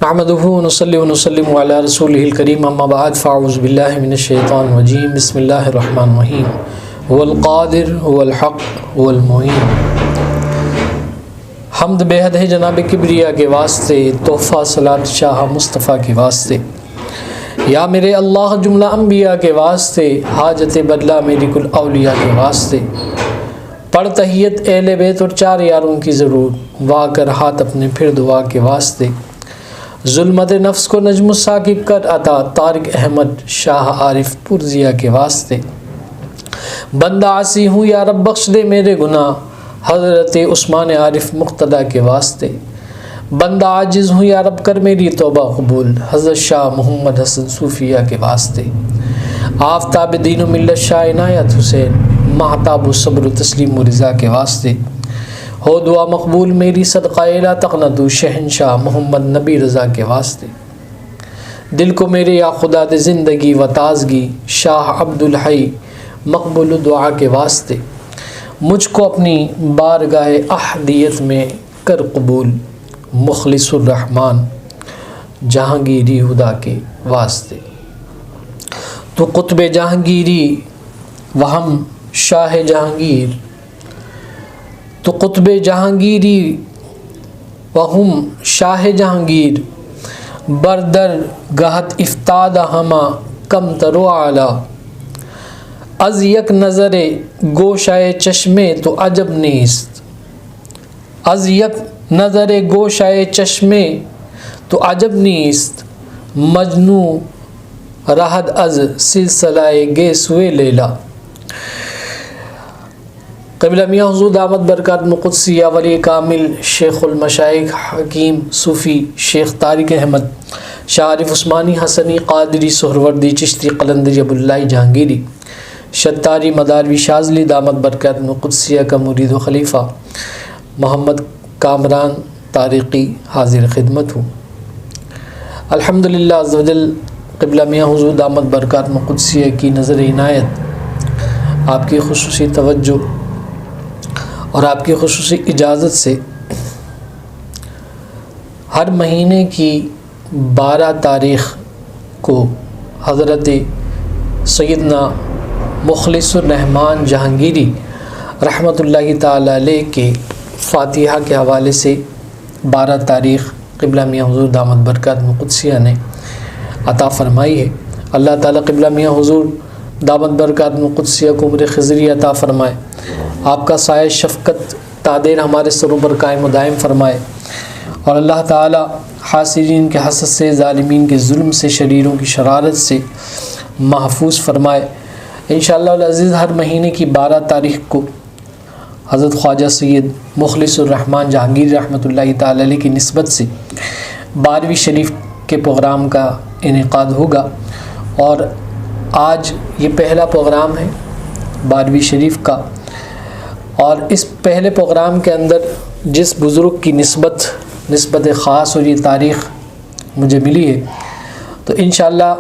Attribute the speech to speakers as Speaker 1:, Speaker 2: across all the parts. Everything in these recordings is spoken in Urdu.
Speaker 1: نحمده ونصلي ونسلم على رسوله الكريم اما بعد فاعوذ بالله من الشیطان الرجیم بسم اللہ الرحمن الرحیم هو القادر هو الحق هو المعین۔ حمد بے حد ہے جناب کبریا کے واسطے، تحفہ صلاۃ شاہ مصطفیٰ کے واسطے، یا میرے اللہ جملہ انبیاء کے واسطے، حاجت بدلہ میری کل اولیاء کے واسطے، پڑھ تحیت اہل بیت اور چار یاروں کی ضرور، وا کر ہاتھ اپنے پھر دعا کے واسطے، ظلمت نفس کو نجم الثاقب کر عطا طارق احمد شاہ عارف پرزیا کے واسطے، بندہ عاصی ہوں یا رب بخش دے میرے گناہ حضرت عثمان عارف مقتدیٰ کے واسطے، بندہ عاجز ہوں یا رب کر میری توبہ قبول حضرت شاہ محمد حسن صوفیہ کے واسطے، آفتاب دین و ملت شاہ عنایت حسین مہتاب و صبر و تسلیم و رضا کے واسطے، ہو دعا مقبول میری صدقہ لا تقنطوا شہنشاہ محمد نبی رضا کے واسطے، دل کو میرے یا خدا دے زندگی و تازگی شاہ عبدالحی مقبول دعا کے واسطے، مجھ کو اپنی بارگاہ احدیت میں کر قبول مخلص الرحمن جہانگیری خدا کے واسطے، تو قطب جہانگیری وہم شاہ جہانگیر، تو قطب جہانگیری وہم شاہ جہانگیر، بردر گہت افتاد ہما کم ترو اعلیٰ، از یک نظر گوشائے چشمے تو عجب نیست، از یک نظر گوشائے چشمے تو عجب نیست، مجنو رہد از سلسلہ گیسوے لیلا۔ قبلہ میاں حضور دامت برکات قدسیہ ولی کامل شیخ المشائخ حکیم صوفی شیخ طارق احمد شاہ عارف عثمانی حسنی قادری سہروردی چشتی قلندری ابواللہ جہانگیری شتاری مداروی شاذلی دامت برکات قدسیہ کا مرید و خلیفہ محمد کامران طارقی حاضر خدمت ہوں۔ الحمدللہ عز و جل قبلہ میاں حضور دامت برکات قدسیہ کی نظر عنایت، آپ کی خصوصی توجہ اور آپ کی خصوصی اجازت سے ہر مہینے کی 12 تاریخ کو حضرت سیدنا مخلص الرحمن جہانگیری رحمۃ اللہ تعالی علیہ کے فاتحہ کے حوالے سے 12 تاریخ قبلہ میاں حضور دامت برکات قدسیہ نے عطا فرمائی ہے۔ اللہ تعالیٰ قبلہ میاں حضور دامت برکات قدسیہ کو عمر خضری عطا فرمائے، آپ کا سایہ شفقت تادیر ہمارے سروں پر قائم و دائم فرمائے، اور اللہ تعالیٰ حاسدین کے حسد سے، ظالمین کے ظلم سے، شریروں کی شرارت سے محفوظ فرمائے۔ انشاءاللہ العزیز ہر مہینے کی 12 تاریخ کو حضرت خواجہ سید مخلص الرحمن جہانگیری رحمۃ اللہ تعالی علیہ کی نسبت سے 12ویں شریف کے پروگرام کا انعقاد ہوگا، اور آج یہ پہلا پروگرام ہے 12ویں شریف کا، اور اس پہلے پروگرام کے اندر جس بزرگ کی نسبت خاص اور یہ تاریخ مجھے ملی ہے، تو انشاءاللہ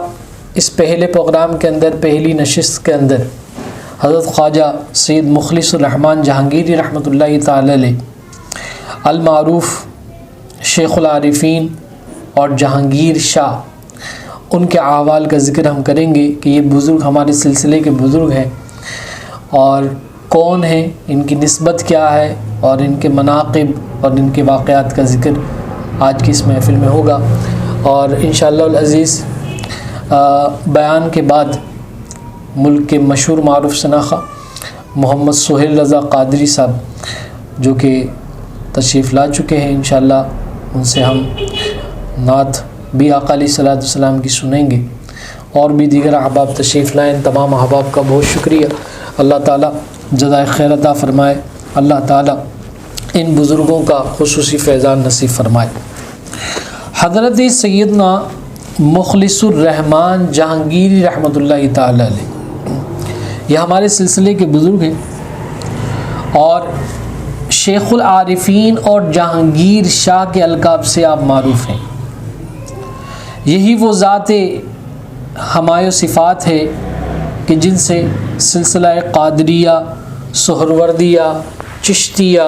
Speaker 1: اس پہلے پروگرام کے اندر، پہلی نشست کے اندر حضرت خواجہ سید مخلص الرحمن جہانگیری رحمۃ اللہ تعالی علیہ المعروف شیخ العارفین اور جہانگیر شاہ، ان کے احوال کا ذکر ہم کریں گے کہ یہ بزرگ ہمارے سلسلے کے بزرگ ہیں، اور کون ہیں، ان کی نسبت کیا ہے، اور ان کے مناقب اور ان کے واقعات کا ذکر آج کی اس محفل میں ہوگا۔ اور انشاءاللہ العزیز بیان کے بعد ملک کے مشہور معروف شناخہ محمد سہیل رضا قادری صاحب جو کہ تشریف لا چکے ہیں، انشاءاللہ ان سے ہم نعت بھی آقا علیہ الصلوۃ والسلام کی سنیں گے، اور بھی دیگر احباب تشریف لائیں۔ تمام احباب کا بہت شکریہ، اللہ تعالیٰ جزائے خیر عطا فرمائے، اللہ تعالیٰ ان بزرگوں کا خصوصی فیضان نصیب فرمائے۔ حضرت سیدنا مخلص الرحمن جہانگیری رحمۃ اللہ تعالی علیہ یہ ہمارے سلسلے کے بزرگ ہیں، اور شیخ العارفین اور جہانگیر شاہ کے القاب سے آپ معروف ہیں۔ یہی وہ ذات ہمایہ و صفات ہے کہ جن سے سلسلہ قادریہ، سہروردیہ، چشتیہ،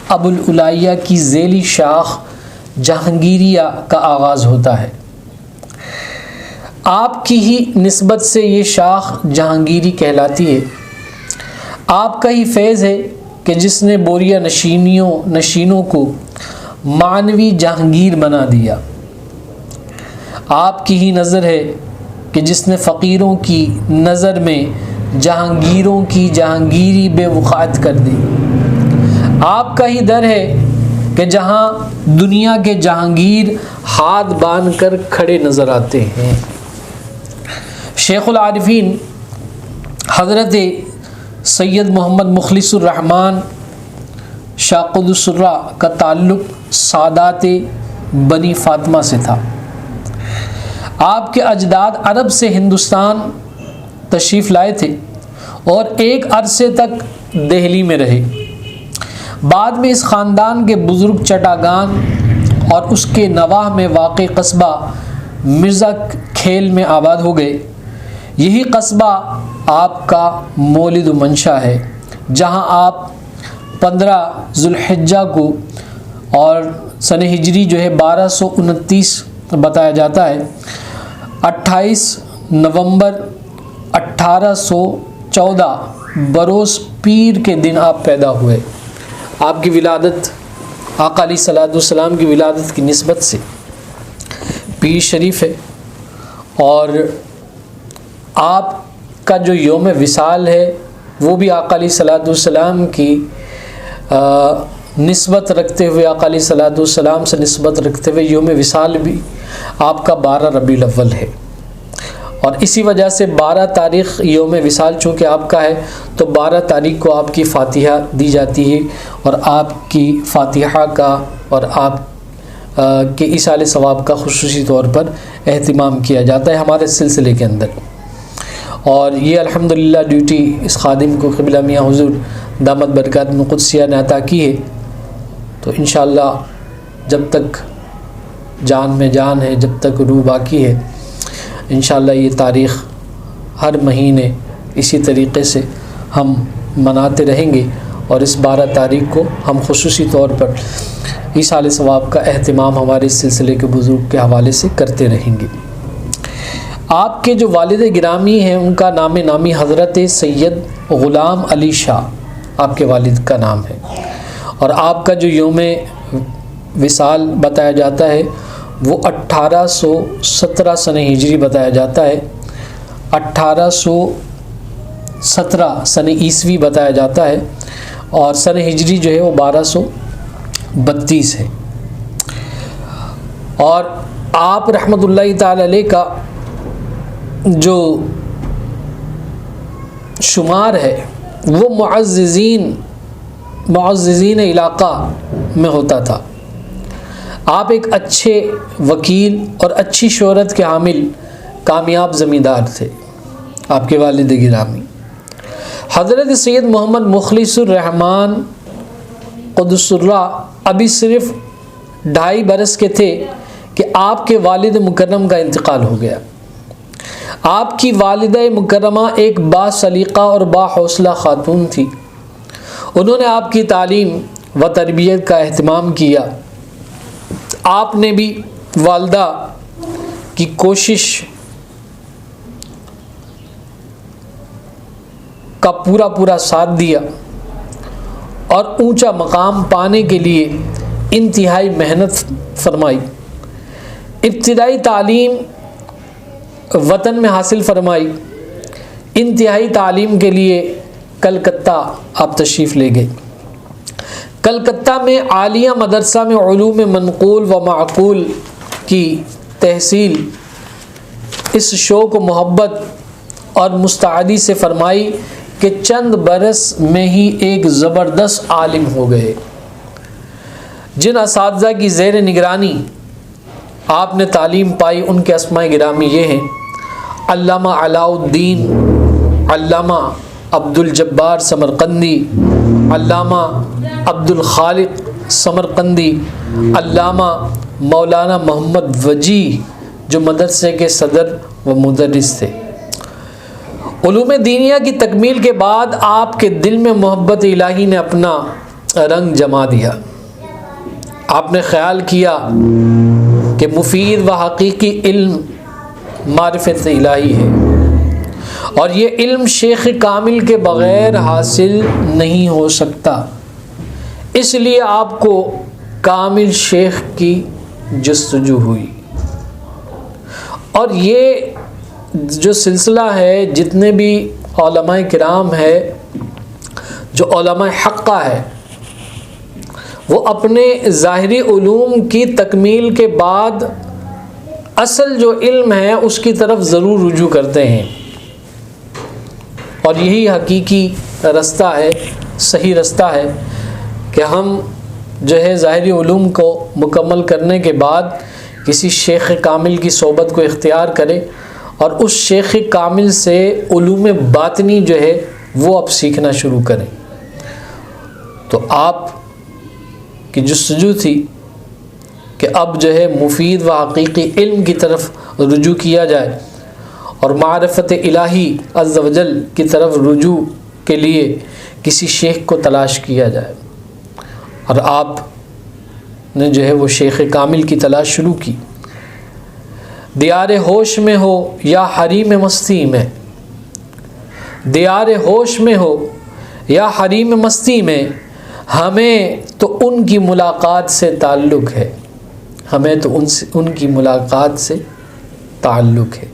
Speaker 1: ابوالعلیہ کی ذیلی شاخ جہانگیریہ کا آغاز ہوتا ہے۔ آپ کی ہی نسبت سے یہ شاخ جہانگیری کہلاتی ہے۔ آپ کا ہی فیض ہے کہ جس نے بوریا نشینوں کو معنوی جہانگیر بنا دیا۔ آپ کی ہی نظر ہے کہ جس نے فقیروں کی نظر میں جہانگیروں کی جہانگیری بے وقعت کر دی۔ آپ کا ہی در ہے کہ جہاں دنیا کے جہانگیر ہاتھ باندھ کر کھڑے نظر آتے ہیں۔ شیخ العارفین حضرت سید محمد مخلص الرحمن شاہ قدس السرہ کا تعلق سادات بنی فاطمہ سے تھا۔ آپ کے اجداد عرب سے ہندوستان تشریف لائے تھے اور ایک عرصے تک دہلی میں رہے۔ بعد میں اس خاندان کے بزرگ چٹاگان اور اس کے نواح میں واقع قصبہ مرزا کھیل میں آباد ہو گئے۔ یہی قصبہ آپ کا مولد و منشا ہے، جہاں آپ 15 ذوالحجہ کو اور سن ہجری 1229 بتایا جاتا ہے، 28 نومبر 1814 بروز پیر کے دن آپ پیدا ہوئے۔ آپ کی ولادت آقا علیہ الصلوۃ والسلام کی ولادت کی نسبت سے پیر شریف ہے، اور آپ کا جو یوم وصال ہے وہ بھی آقا علیہ الصلوۃ والسلام کی نسبت رکھتے ہوئے، آقا علیہ الصلوۃ والسلام سے نسبت رکھتے ہوئے یوم وصال بھی آپ کا 12 ربیع الاول ہے، اور اسی وجہ سے 12 تاریخ یوم وصال چونکہ آپ کا ہے تو 12 تاریخ کو آپ کی فاتحہ دی جاتی ہے، اور آپ کی فاتحہ کا اور آپ کے ایصال ثواب کا خصوصی طور پر اہتمام کیا جاتا ہے ہمارے سلسلے کے اندر۔ اور یہ الحمدللہ ڈیوٹی اس خادم کو قبلہ میاں حضور دامت برکات قدسیہ نے عطا کی ہے، تو انشاءاللہ جب تک جان میں جان ہے، جب تک روح باقی ہے، انشاءاللہ یہ تاریخ ہر مہینے اسی طریقے سے ہم مناتے رہیں گے، اور اس 12 تاریخ کو ہم خصوصی طور پر ایصال ثواب کا اہتمام ہمارے اس سلسلے کے بزرگ کے حوالے سے کرتے رہیں گے۔ آپ کے جو والد گرامی ہیں ان کا نام نامی حضرت سید غلام علی شاہ آپ کے والد کا نام ہے، اور آپ کا جو یوم وصال بتایا جاتا ہے وہ 1817 سن ہجری بتایا جاتا ہے، 1817 سن عیسوی بتایا جاتا ہے، اور سن ہجری جو ہے وہ 1232 ہے۔ اور آپ رحمۃ اللہ تعالی علیہ کا جو شمار ہے وہ معززین علاقہ میں ہوتا تھا۔ آپ ایک اچھے وکیل اور اچھی شہرت کے حامل کامیاب زمیندار تھے۔ آپ کے والد گرامی حضرت سید محمد مخلص الرحمن قدس السرہ ابھی صرف 2.5 برس کے تھے کہ آپ کے والد مکرم کا انتقال ہو گیا۔ آپ کی والدہ مکرمہ ایک با سلیقہ اور با حوصلہ خاتون تھی۔ انہوں نے آپ کی تعلیم و تربیت کا اہتمام کیا۔ آپ نے بھی والدہ کی کوشش کا پورا ساتھ دیا، اور اونچا مقام پانے کے لیے انتہائی محنت فرمائی۔ ابتدائی تعلیم وطن میں حاصل فرمائی۔ انتہائی تعلیم کے لیے کلکتہ آپ تشریف لے گئے۔ کلکتہ میں عالیہ مدرسہ میں علوم منقول و معقول کی تحصیل اس شوق و محبت اور مستعدی سے فرمائی کہ چند برس میں ہی ایک زبردست عالم ہو گئے۔ جن اساتذہ کی زیر نگرانی آپ نے تعلیم پائی ان کے اسماء گرامی یہ ہیں: علامہ علاء الدین، علامہ عبد الجبار سمرقندی، علامہ عبد الخالق سمرقندی، علامہ مولانا محمد وجیح جو مدرسے کے صدر و مدرس تھے۔ علوم دینیہ کی تکمیل کے بعد آپ کے دل میں محبت الہی نے اپنا رنگ جما دیا۔ آپ نے خیال کیا کہ مفید و حقیقی علم معرفت الہی ہے، اور یہ علم شیخ کامل کے بغیر حاصل نہیں ہو سکتا، اس لیے آپ کو کامل شیخ کی جستجو ہوئی۔ اور یہ جو سلسلہ ہے، جتنے بھی علماء کرام ہے، جو علماء حقہ ہے، وہ اپنے ظاہری علوم کی تکمیل کے بعد اصل جو علم ہے اس کی طرف ضرور رجوع کرتے ہیں، اور یہی حقیقی رستہ ہے، صحیح رستہ ہے کہ ہم جو ہے ظاہری علوم کو مکمل کرنے کے بعد کسی شیخ کامل کی صحبت کو اختیار کریں، اور اس شیخ کامل سے علوم باطنی جو ہے وہ اب سیکھنا شروع کریں۔ تو آپ کی جستجو تھی کہ اب جو ہے مفید و حقیقی علم کی طرف رجوع کیا جائے، اور معرفت الہی عز و جل کی طرف رجوع کے لیے کسی شیخ کو تلاش کیا جائے، اور آپ نے جو ہے وہ شیخ کامل کی تلاش شروع کی۔ دیار ہوش میں ہو یا حریم مستی میں، دیار ہوش میں ہو یا حریم مستی میں، ہمیں تو ان کی ملاقات سے تعلق ہے، ہمیں تو ان کی ملاقات سے تعلق ہے۔